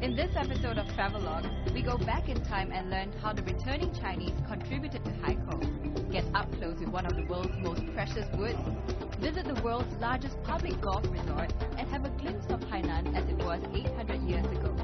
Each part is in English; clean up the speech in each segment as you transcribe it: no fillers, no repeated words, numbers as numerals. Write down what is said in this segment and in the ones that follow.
In this episode of Travelogue, we go back in time and learn how the returning Chinese contributed to Haikou, get up close with one of the world's most precious woods, visit the world's largest public golf resort, and have a glimpse of Hainan as it was 800 years ago.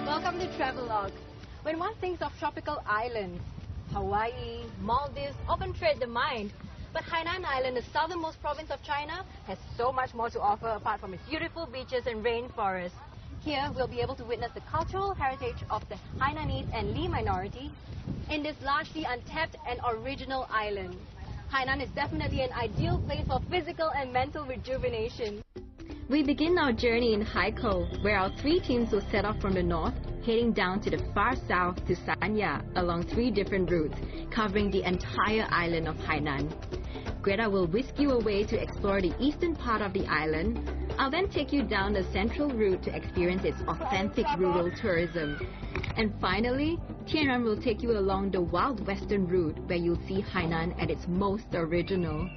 Welcome to Travelogue. When one thinks of tropical islands, Hawaii, Maldives often tread the mind. But Hainan Island, the southernmost province of China, has so much more to offer apart from its beautiful beaches and rainforests. Here, we'll be able to witness the cultural heritage of the Hainanese and Li minority in this largely untapped and original island. Hainan is definitely an ideal place for physical and mental rejuvenation. We begin our journey in Haikou, where our three teams will set off from the north, heading down to the far south to Sanya along 3 different routes, covering the entire island of Hainan. Greta will whisk you away to explore the eastern part of the island. I'll then take you down the central route to experience its authentic rural tourism. And finally, Tianren will take you along the wild western route where you'll see Hainan at its most original.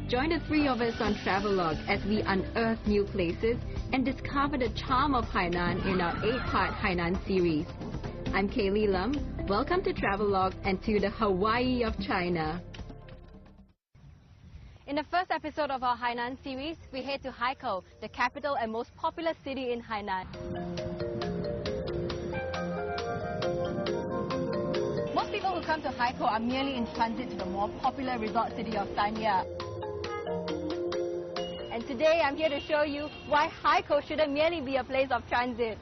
Join the 3 of us on Travelogue as we unearth new places and discover the charm of Hainan in our 8-part Hainan series. I'm Kaylee Lam. Welcome to Travelogue and to the Hawaii of China. In the first episode of our Hainan series, we head to Haikou, the capital and most popular city in Hainan. Most people who come to Haikou are merely in transit to the more popular resort city of Sanya. And today I'm here to show you why Haikou shouldn't merely be a place of transit.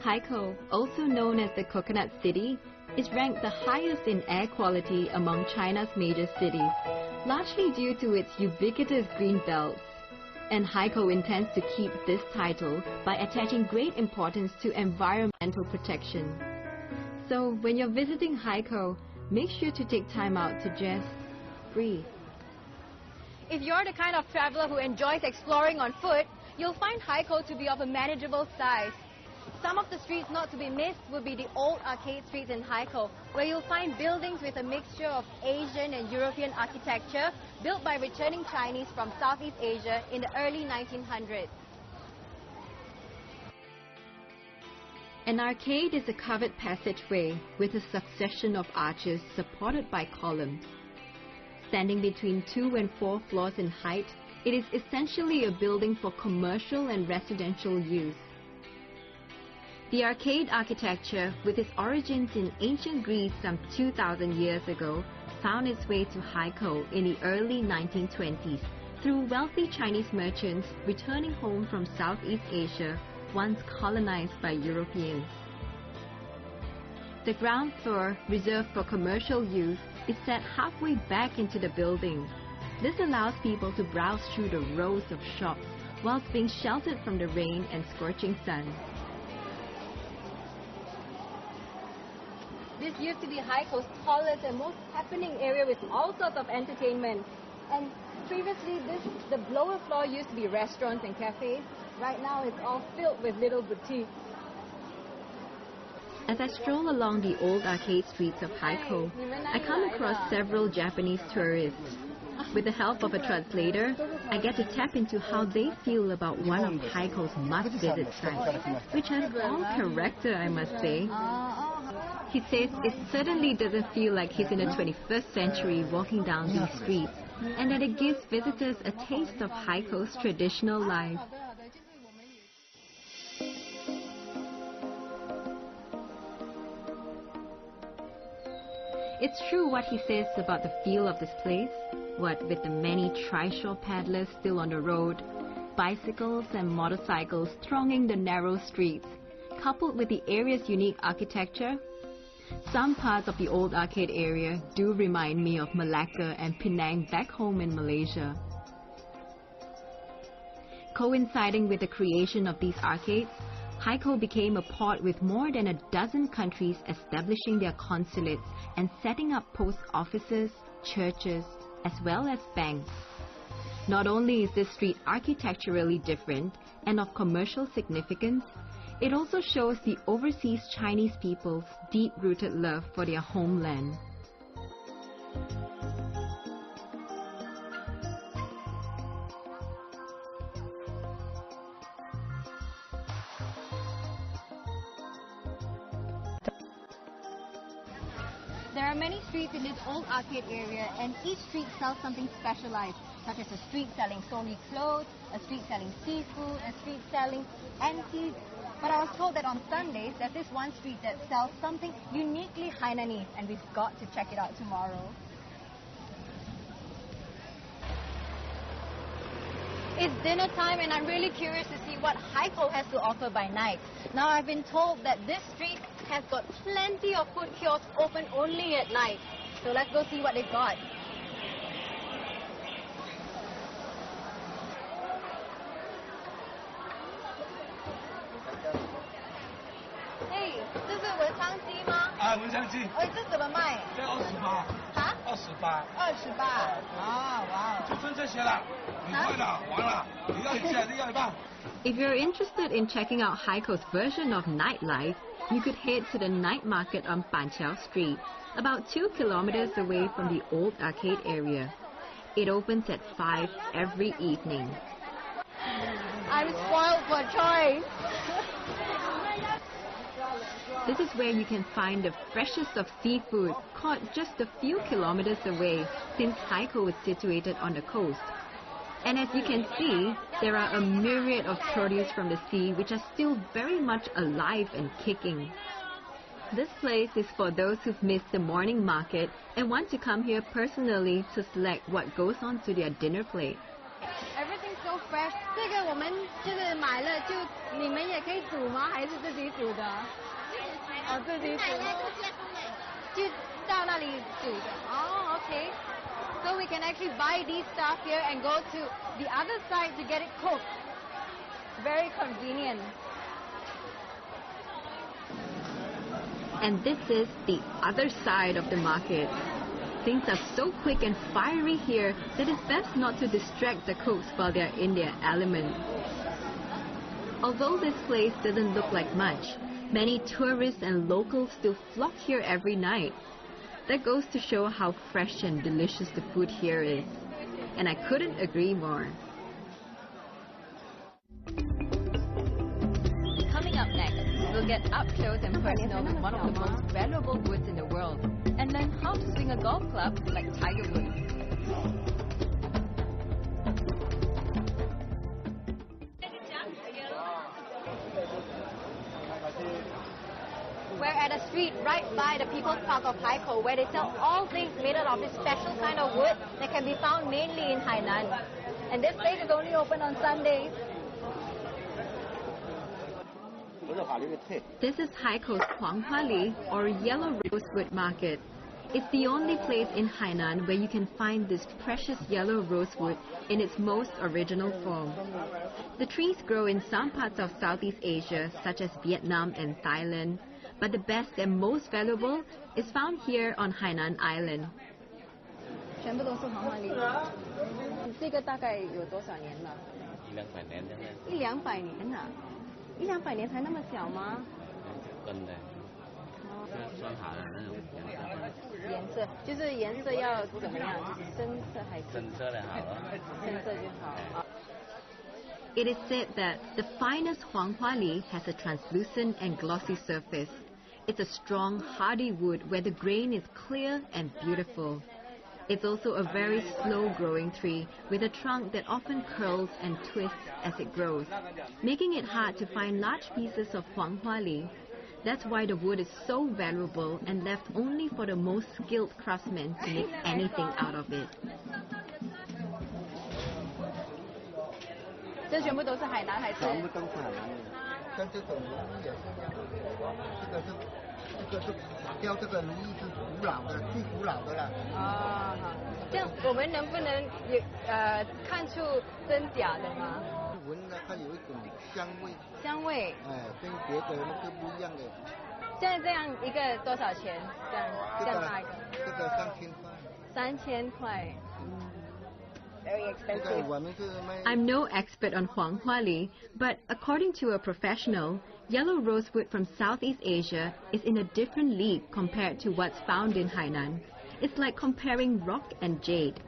Haikou, also known as the Coconut City, is ranked the highest in air quality among China's major cities, largely due to its ubiquitous green belts. And Haikou intends to keep this title by attaching great importance to environmental protection. So when you're visiting Haikou, make sure to take time out to just breathe. If you're the kind of traveler who enjoys exploring on foot, you'll find Haikou to be of a manageable size. Some of the streets not to be missed would be the old arcade streets in Haikou, where you'll find buildings with a mixture of Asian and European architecture built by returning Chinese from Southeast Asia in the early 1900s. An arcade is a covered passageway with a succession of arches supported by columns. Standing between 2 and 4 floors in height, it is essentially a building for commercial and residential use. The arcade architecture, with its origins in ancient Greece some 2,000 years ago, found its way to Haikou in the early 1920s through wealthy Chinese merchants returning home from Southeast Asia, once colonized by Europeans. The ground floor, reserved for commercial use, is set halfway back into the building. This allows people to browse through the rows of shops whilst being sheltered from the rain and scorching sun. This used to be Haikou's tallest and most happening area with all sorts of entertainment. And previously, the lower floor used to be restaurants and cafes. Right now, it's all filled with little boutiques. As I stroll along the old arcade streets of Haikou, I come across several Japanese tourists. With the help of a translator, I get to tap into how they feel about one of Haikou's must-visit sites, which has all character, I must say. He says it certainly doesn't feel like he's in the 21st century walking down these streets, and that it gives visitors a taste of Haikou's traditional life. It's true what he says about the feel of this place. What with the many trishaw paddlers still on the road, bicycles and motorcycles thronging the narrow streets, coupled with the area's unique architecture. Some parts of the old arcade area do remind me of Malacca and Penang back home in Malaysia. Coinciding with the creation of these arcades, Haikou became a port with more than a dozen countries establishing their consulates and setting up post offices, churches, as well as banks. Not only is this street architecturally different and of commercial significance, it also shows the overseas Chinese people's deep-rooted love for their homeland. There are many streets in this old arcade area, and each street sells something specialized, such as a street selling solely clothes, a street selling seafood, a street selling antiques. But I was told that on Sundays, there's this one street that sells something uniquely Hainanese, and we've got to check it out tomorrow. It's dinner time, and I'm really curious to see what Haikou has to offer by night. Now, I've been told that this street has got plenty of food kiosks open only at night. So let's go see what they've got. Hey, 这是文昌鸡吗？啊，文昌鸡。哎，这怎么卖？这28。啊？28。28。啊，哇。就分这些了。你快了，完了，你要一件，你要一半。If you're interested in checking out Haikou's version of nightlife, you could head to the night market on Panqiao Street, about 2 kilometers away from the old arcade area. It opens at 5 every evening. I'm spoiled for choice. This is where you can find the freshest of seafood, caught just a few kilometers away, since Haikou is situated on the coast. And as you can see, there are a myriad of produce from the sea which are still very much alive and kicking. This place is for those who've missed the morning market and want to come here personally to select what goes on to their dinner plate. Everything's so fresh. 这个我们就是买了，就你们也可以煮吗？还是自己煮的？哦，自己煮。就到那里煮的。哦 ，OK. So we can actually buy these stuff here and go to the other side to get it cooked. Very convenient. And this is the other side of the market. Things are so quick and fiery here that it's best not to distract the cooks while they're in their element. Although this place doesn't look like much, many tourists and locals still flock here every night. That goes to show how fresh and delicious the food here is. And I couldn't agree more. Coming up next, we'll get up close and personal with one of the most valuable woods in the world and learn how to swing a golf club like Tiger Woods. We're at a street right by the People's Park of Haikou where they sell all things made out of this special kind of wood that can be found mainly in Hainan. And this place is only open on Sundays. This is Haikou's Huanghuali, or Yellow Rosewood Market. It's the only place in Hainan where you can find this precious yellow rosewood in its most original form. The trees grow in some parts of Southeast Asia, such as Vietnam and Thailand, but the best and most valuable is found here on Hainan Island. 全部都是黄花梨。这个大概有多少年了？100-200年。100-200年啊？100-200年才那么小吗？根的。酸好的那种颜色，就是颜色要怎么样？就是深色还是？深色的好了。深色就好。It is said that the finest Huanghuali has a translucent and glossy surface. It's a strong, hardy wood where the grain is clear and beautiful. It's also a very slow-growing tree with a trunk that often curls and twists as it grows, making it hard to find large pieces of Huanghuali. That's why the wood is so valuable and left only for the most skilled craftsmen to make anything out of it. 这全部都是海南还是？全部都是海南的，像这种如意也是一样，这个是小雕，这个如意是古老的，最古老的了。啊，这样我们能不能看出真假的吗？闻了它有一种香味。香味。哎，跟别的那个不一样的。现在这样一个多少钱？这样大一个？这个3000块。3000块。Very expensive. I'm no expert on Huanghuali, but according to a professional, yellow rosewood from Southeast Asia is in a different league compared to what's found in Hainan. It's like comparing rock and jade.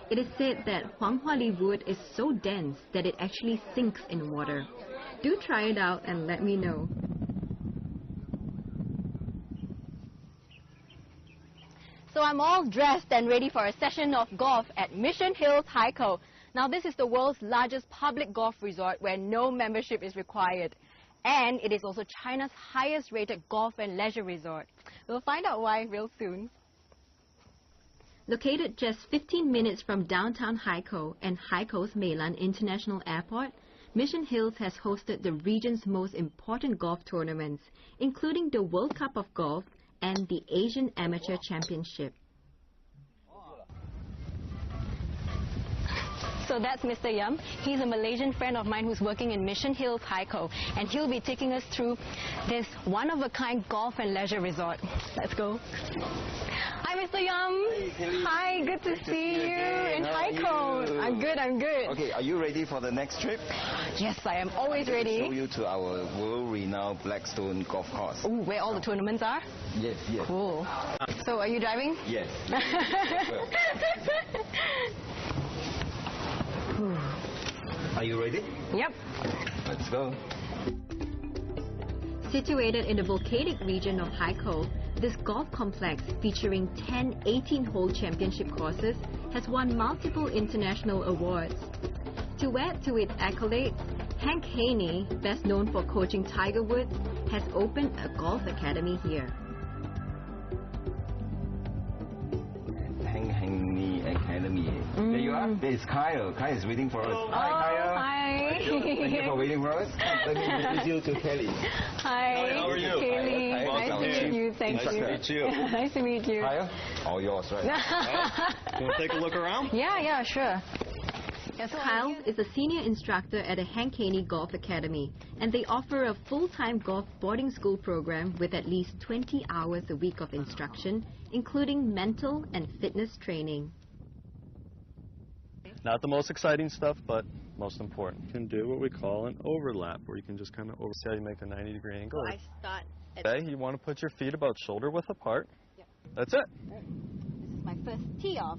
It is said that Huanghuali wood is so dense that it actually sinks in water. Do try it out and let me know. So I'm all dressed and ready for a session of golf at Mission Hills Haikou. Now this is the world's largest public golf resort where no membership is required. And it is also China's highest rated golf and leisure resort. We'll find out why real soon. Located just 15 minutes from downtown Haikou and Haikou's Meilan International Airport, Mission Hills has hosted the region's most important golf tournaments, including the World Cup of Golf and the Asian Amateur Championship. So that's Mr. Yam. He's a Malaysian friend of mine who's working in Mission Hills Haikou, and he'll be taking us through this one-of-a-kind golf and leisure resort. Let's go. Hi, Mr. Yam. Hey, Kelly. Hi, good to see you in Haikou. I'm good, I'm good. Okay, are you ready for the next trip? Yes, I am always ready. Show you to our world-renowned Blackstone golf course. Ooh, where all the tournaments are? Yes, yes. Cool. So, are you driving? Yes. Are you ready? Yep. Let's go. Situated in the volcanic region of Haikou, this golf complex featuring 10 18-hole championship courses has won multiple international awards. To add to its accolades, Hank Haney, best known for coaching Tiger Woods, has opened a golf academy here. Hank Haney Academy. There you are. There is Kyle. Kyle is waiting for us. Hi, Kyle. Hi. Thank you for waiting for us. Let me introduce you to Kelly. Hi. How are you? Kelly. Hi. Nice to meet you. Thank you. Nice to meet you. Nice to meet you. Kyle, all yours, right? You want to take a look around? Yeah, sure. Kyle is a senior instructor at the Hank Haney Golf Academy, and they offer a full-time golf boarding school program with at least 20 hours a week of instruction, including mental and fitness training. Not the most exciting stuff, but most important. You can do what we call an overlap, where you can just kind of see how you make a 90-degree angle. I start at... Okay, you want to put your feet about shoulder width apart. Yep. That's it. This is my first tee off.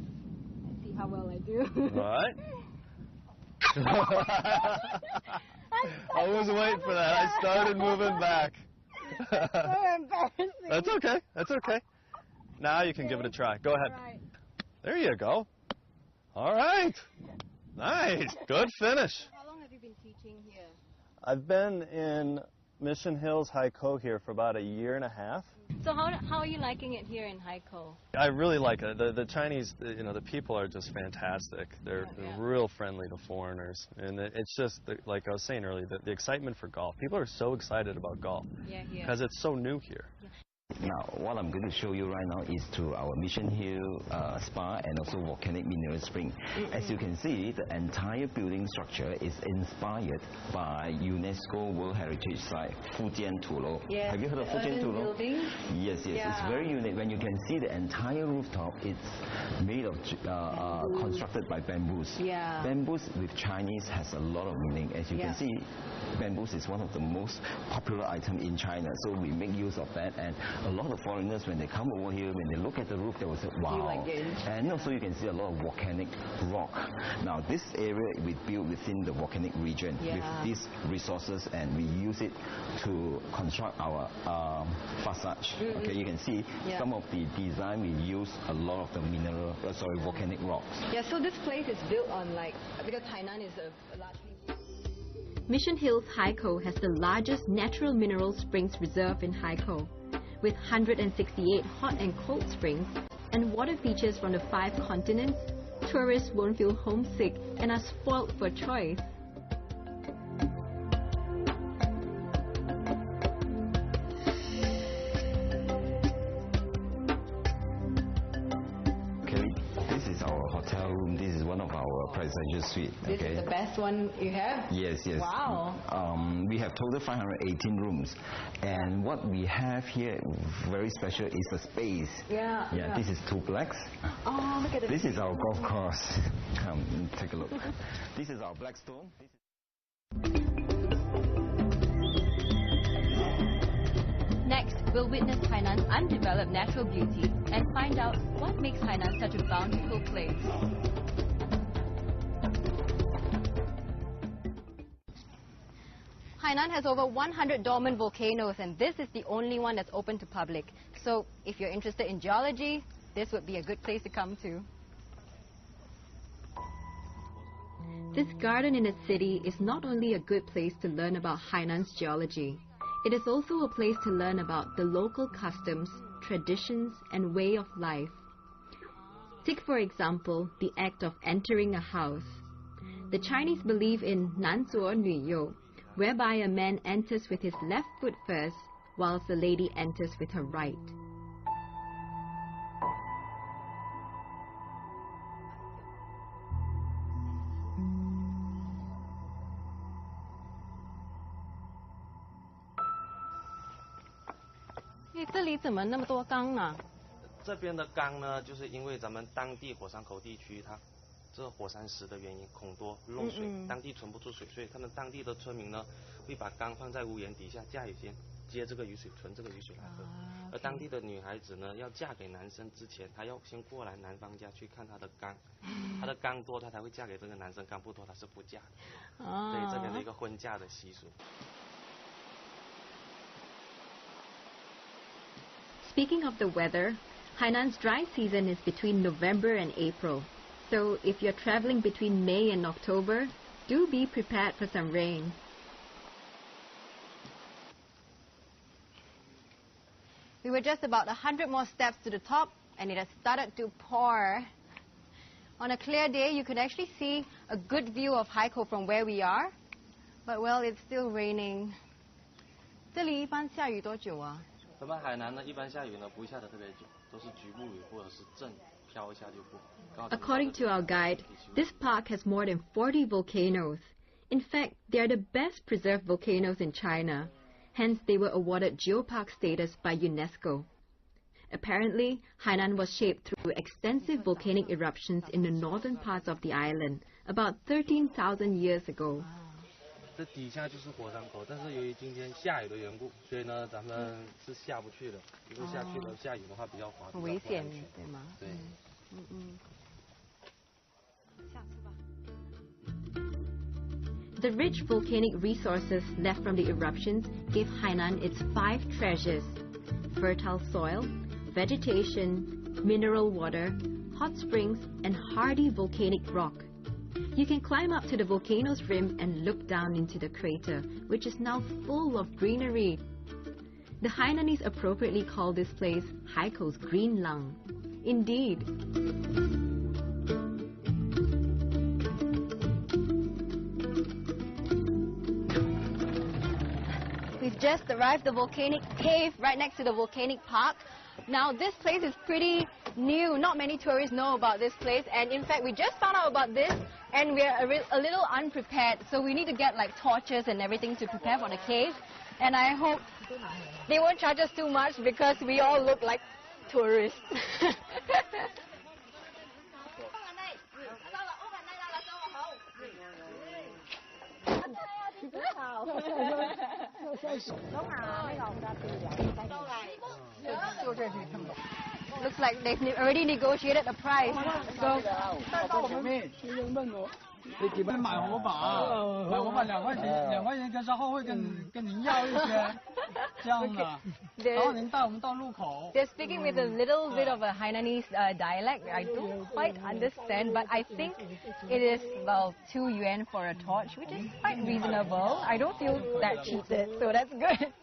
Let's see how well I do. All right. I was waiting for that. I started moving back. So embarrassing. That's okay. That's okay. Now you can give it a try. Go ahead. Right. There you go. All right. Nice. Good finish. How long have you been teaching here? I've been in Mission Hills Haikou here for about 1.5 years. So how are you liking it here in Haikou? I really like it. The Chinese, the people are just fantastic. They're real friendly to foreigners. And it's just, like I was saying earlier, the excitement for golf. People are so excited about golf because it's so new here. Yeah. Now, what I'm going to show you right now is to our Mission Hill Spa and also volcanic mineral spring. As you can see, the entire building structure is inspired by UNESCO World Heritage Site, Fujian Tulo. Yes, have you heard of Fujian Tulo? Yes, it's very unique. When you can see the entire rooftop, it's made of, constructed by bamboos. Yeah. Bamboos with Chinese has a lot of meaning. As you can see, bamboos is one of the most popular items in China, so we make use of that. And a lot of foreigners, when they come over here, when they look at the roof, they will say, wow. And also you can see a lot of volcanic rock. Now this area we built within the volcanic region with these resources, and we use it to construct our facade. Okay, you can see some of the design, we use a lot of the volcanic rocks. Yeah, so this place is built on because Hainan is a largely... Mission Hills Haikou has the largest natural mineral springs reserve in Haikou, with 168 hot and cold springs and water features from the 5 continents. Tourists won't feel homesick and are spoiled for choice. This is our hotel room. This is one of our presidential suite. This is the best one you have? Yes. Wow. We have total 518 rooms, and what we have here very special is the space. Yeah. This is 2 blocks. Oh, look at it. This is our golf course. Come, take a look. This is our Blackstone. Next, we'll witness Hainan's undeveloped natural beauty and find out what makes Hainan such a bountiful place. Hainan has over 100 dormant volcanoes, and this is the only one that's open to public. So if you're interested in geology, this would be a good place to come to. This garden in a city is not only a good place to learn about Hainan's geology, it is also a place to learn about the local customs, traditions, and way of life. Take, for example, the act of entering a house. The Chinese believe in 男左女右, whereby a man enters with his left foot first, whilst the lady enters with her right. Hey, 这里怎么那么多缸呢？这边的缸呢，就是因为咱们当地火山口地区，它这火山石的原因，孔多漏水，当地存不住水，所以他们当地的村民呢，会把缸放在屋檐底下，下雨天接这个雨水，存这个雨水来喝。而当地的女孩子呢，要嫁给男生之前，她要先过来男方家去看她的缸，她的缸多，她才会嫁给这个男生；缸不多，她是不嫁的。对，这边的一个婚嫁的习俗。Speaking of the weather, Hainan's dry season is between November and April. So if you're traveling between May and October, do be prepared for some rain. We were just about 100 more steps to the top, and it has started to pour. On a clear day, you could actually see a good view of Haikou from where we are. But well, it's still raining. 这里一般下雨多久啊？咱们海南呢，一般下雨呢不会下得特别久，都是局部雨或者是阵飘一下就过。According to our guide, this park has more than 40 volcanoes. In fact, they are the best preserved volcanoes in China. Hence, they were awarded geopark status by UNESCO. Apparently, Hainan was shaped through extensive volcanic eruptions in the northern parts of the island about 13,000 years ago. 这底下就是火山口，但是由于今天下雨的缘故，所以呢，咱们是下不去的。如果下去了，下雨的话比较滑，很危险，对吗？对。下次吧。The rich volcanic resources left from the eruptions gave Hainan its 5 treasures: fertile soil, vegetation, mineral water, hot springs, and hardy volcanic rock. You can climb up to the volcano's rim and look down into the crater, which is now full of greenery. The Hainanese appropriately call this place Haikou's Green Lung. Indeed. We've just arrived at the volcanic cave right next to the volcanic park. Now, this place is pretty new. Not many tourists know about this place. And in fact, we just found out about this and we're a little unprepared. So we need to get like torches and everything to prepare for the cave. And I hope they won't charge us too much because we all look like tourists. Looks like they've already negotiated a price. So, 你买火把，买火把2块钱，2块钱跟稍后会跟您要一些。They're speaking with a little bit of a Hainanese dialect. I don't quite understand, but I think it is, well, 2 yuan for a torch, which is quite reasonable. I don't feel that cheated, so that's good.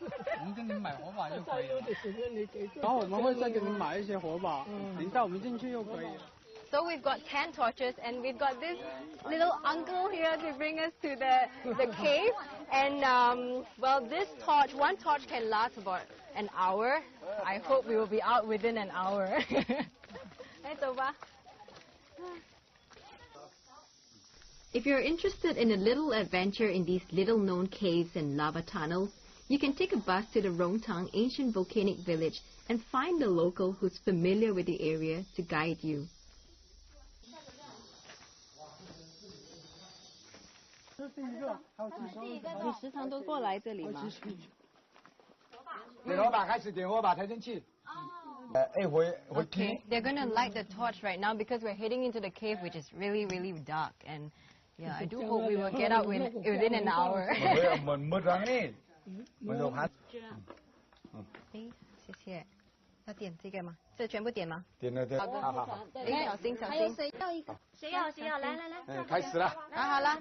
So we've got 10 torches, and we've got this little uncle here to bring us to the cave. And well, this torch, one torch can last about an hour. I hope we will be out within an hour. If you're interested in a little adventure in these little-known caves and lava tunnels, you can take a bus to the Rongtang ancient volcanic village and find a local who's familiar with the area to guide you. 你时常都过来这里吗？点火把，开始点火把，抬升器。Okay, they're going to light the torch right now because we're heading into the cave, which is really, really dark. And yeah, I do hope we will get out within an hour. 谢谢。要点这个吗？这全部点吗？点了，对。好的，好好。小心，小心。还有谁要一个？谁要？来。开始了。好了。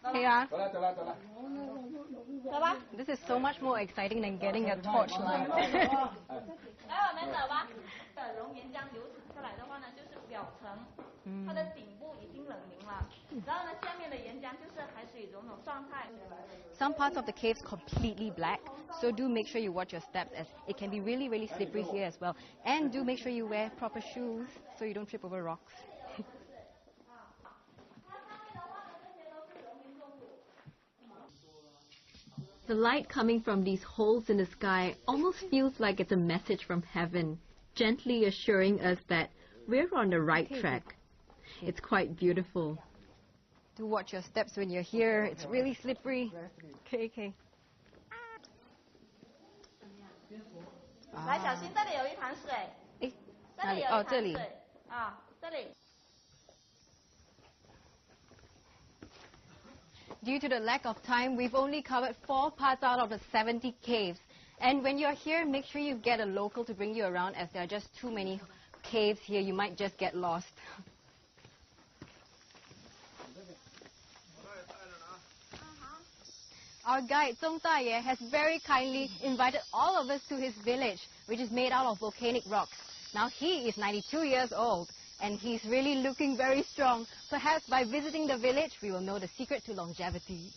可以啊。走了。走吧。This is so much more exciting than getting a torch light. 来，我们走吧。熔岩浆流淌下来的话呢，就是表层，它的顶部已经冷凝了，然后呢，下面的岩浆就是还属于熔融状态。Some parts of the cave's completely black, so do make sure you watch your steps as it can be really, really slippery here as well. And do make sure you wear proper shoes so you don't trip over rocks. The light coming from these holes in the sky almost feels like it's a message from heaven, gently assuring us that we're on the right track. It's quite beautiful. Do watch your steps when you're here. It's really slippery. Okay. 来，小心，这里有一潭水。哪里？哦，这里。啊，这里。Due to the lack of time, we've only covered 4 parts out of the 70 caves. And when you're here, make sure you get a local to bring you around, as there are just too many caves here. You might just get lost. Our guide, Zhong Daye, has very kindly invited all of us to his village, which is made out of volcanic rocks. Now, he is 92 years old, and he's really looking very strong. Perhaps by visiting the village, we will know the secret to longevity.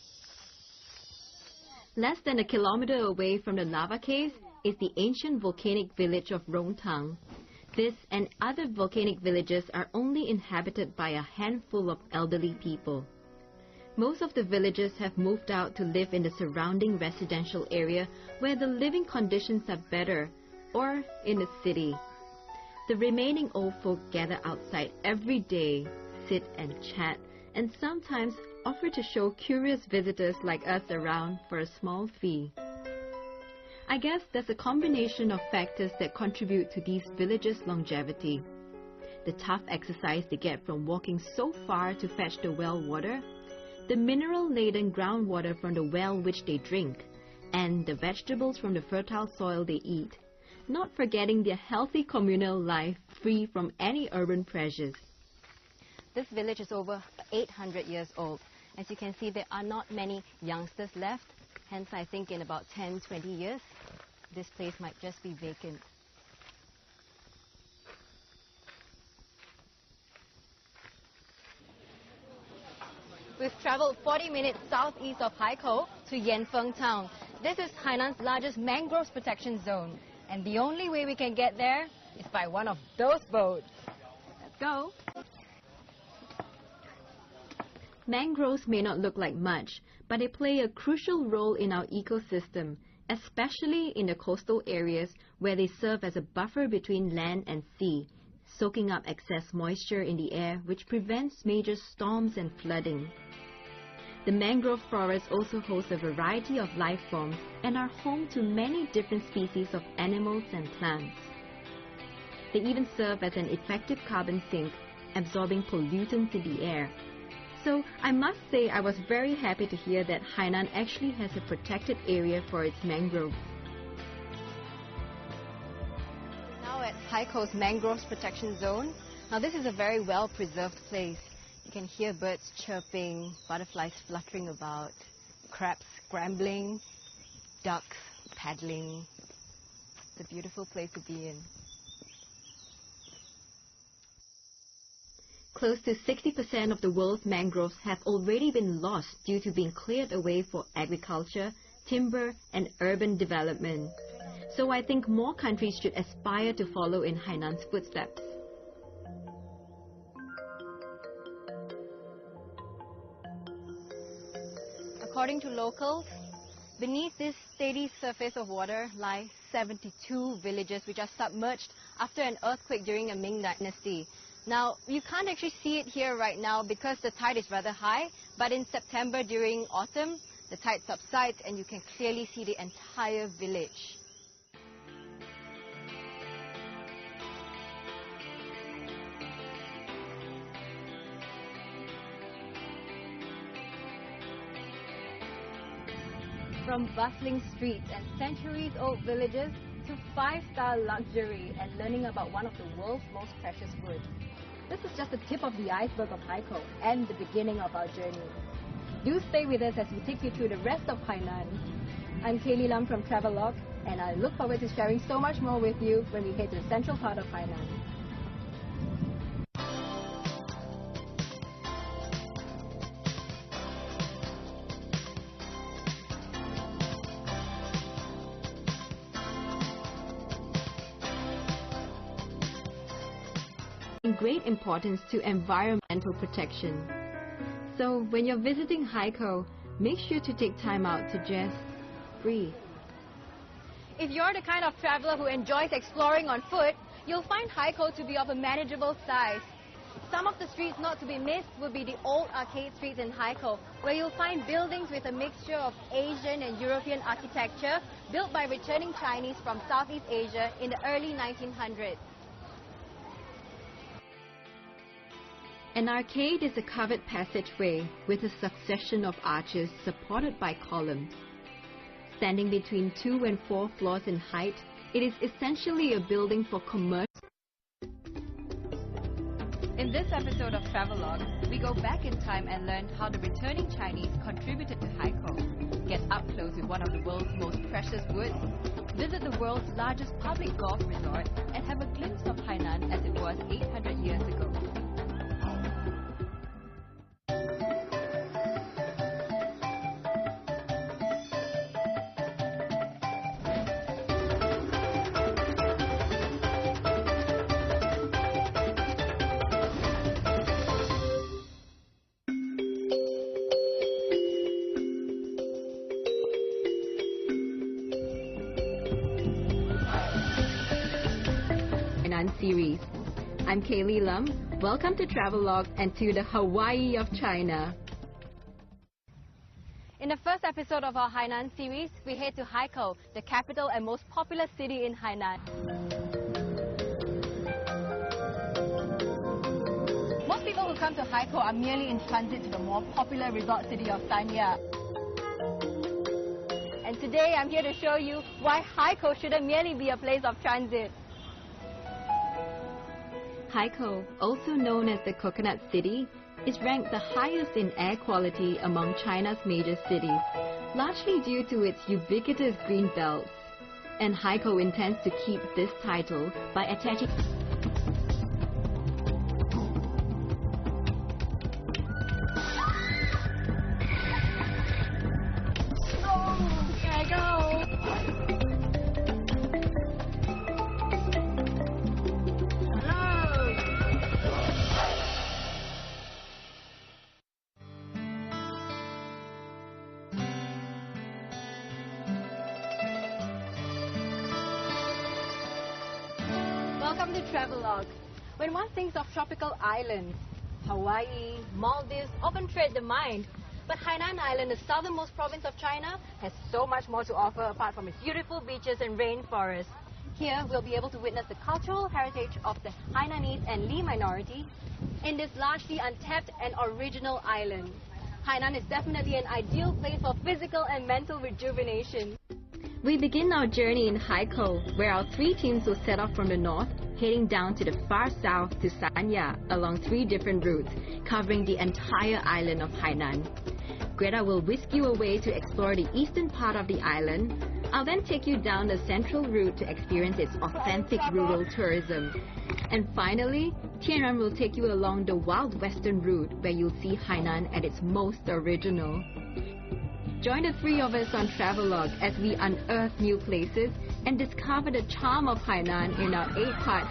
Less than a kilometer away from the lava caves is the ancient volcanic village of Rongtang. This and other volcanic villages are only inhabited by a handful of elderly people. Most of the villagers have moved out to live in the surrounding residential area where the living conditions are better, or in the city. The remaining old folk gather outside every day, sit and chat, and sometimes offer to show curious visitors like us around for a small fee. I guess there's a combination of factors that contribute to these villages' longevity. The tough exercise they get from walking so far to fetch the well water, the mineral-laden groundwater from the well which they drink, and the vegetables from the fertile soil they eat, not forgetting their healthy communal life free from any urban pressures. This village is over 800 years old. As you can see, there are not many youngsters left. Hence, I think in about 10-20 years, this place might just be vacant. We've traveled 40 minutes southeast of Haikou to Yanfeng town. This is Hainan's largest mangroves protection zone. And the only way we can get there is by one of those boats. Let's go. Mangroves may not look like much, but they play a crucial role in our ecosystem, especially in the coastal areas where they serve as a buffer between land and sea, soaking up excess moisture in the air which prevents major storms and flooding. The mangrove forest also hosts a variety of life forms and are home to many different species of animals and plants. They even serve as an effective carbon sink, absorbing pollutants in the air. So I must say I was very happy to hear that Hainan actually has a protected area for its mangroves. Now at Haikou Mangroves Protection Zone. Now this is a very well preserved place. You can hear birds chirping, butterflies fluttering about, crabs scrambling, ducks paddling. It's a beautiful place to be in. Close to 60% of the world's mangroves have already been lost due to being cleared away for agriculture, timber, and urban development. So I think more countries should aspire to follow in Hainan's footsteps. According to locals, beneath this steady surface of water lie 72 villages which are submerged after an earthquake during the Ming Dynasty. Now, you can't actually see it here right now because the tide is rather high, but in September during autumn, the tide subsides and you can clearly see the entire village. From bustling streets and centuries-old villages to five-star luxury and learning about one of the world's most precious woods. This is just the tip of the iceberg of Haikou and the beginning of our journey. Do stay with us as we take you through the rest of Hainan. I'm Kaylee Lam from TRAVELOGUE, and I look forward to sharing so much more with you when we head to the central part of Hainan. Great importance to environmental protection. So when you're visiting Haikou, make sure to take time out to just breathe. If you're the kind of traveler who enjoys exploring on foot, you'll find Haikou to be of a manageable size. Some of the streets not to be missed will be the old arcade streets in Haikou, where you'll find buildings with a mixture of Asian and European architecture built by returning Chinese from Southeast Asia in the early 1900s. An arcade is a covered passageway with a succession of arches supported by columns. Standing between 2 and 4 floors in height, it is essentially a building for commercial. In this episode of Travelogue, we go back in time and learn how the returning Chinese contributed to Haikou, get up close with one of the world's most precious woods, visit the world's largest public golf resort, and have a glimpse of Hainan as it was 800 years ago. Series. I'm Kaylee Lam. Welcome to Travelogue and to the Hawaii of China. In the first episode of our Hainan series, we head to Haikou, the capital and most popular city in Hainan. Most people who come to Haikou are merely in transit to the more popular resort city of Sanya. And today I'm here to show you why Haikou shouldn't merely be a place of transit. Haikou, also known as the Coconut City, is ranked the highest in air quality among China's major cities, largely due to its ubiquitous green belts. And Haikou intends to keep this title by attaching Welcome to Travelogue. When one thinks of tropical islands, Hawaii, Maldives often tread the mind. But Hainan Island, the southernmost province of China, has so much more to offer apart from its beautiful beaches and rainforests. Here, we'll be able to witness the cultural heritage of the Hainanese and Li minority in this largely untapped and original island. Hainan is definitely an ideal place for physical and mental rejuvenation. We begin our journey in Haikou, where our 3 teams will set off from the north, heading down to the far south to Sanya along 3 different routes, covering the entire island of Hainan. Greta will whisk you away to explore the eastern part of the island. I'll then take you down the central route to experience its authentic rural tourism. And finally, Tianran will take you along the wild western route where you'll see Hainan at its most original. Join the 3 of us on Travelogue as we unearth new places and discover the charm of Hainan in our 8-part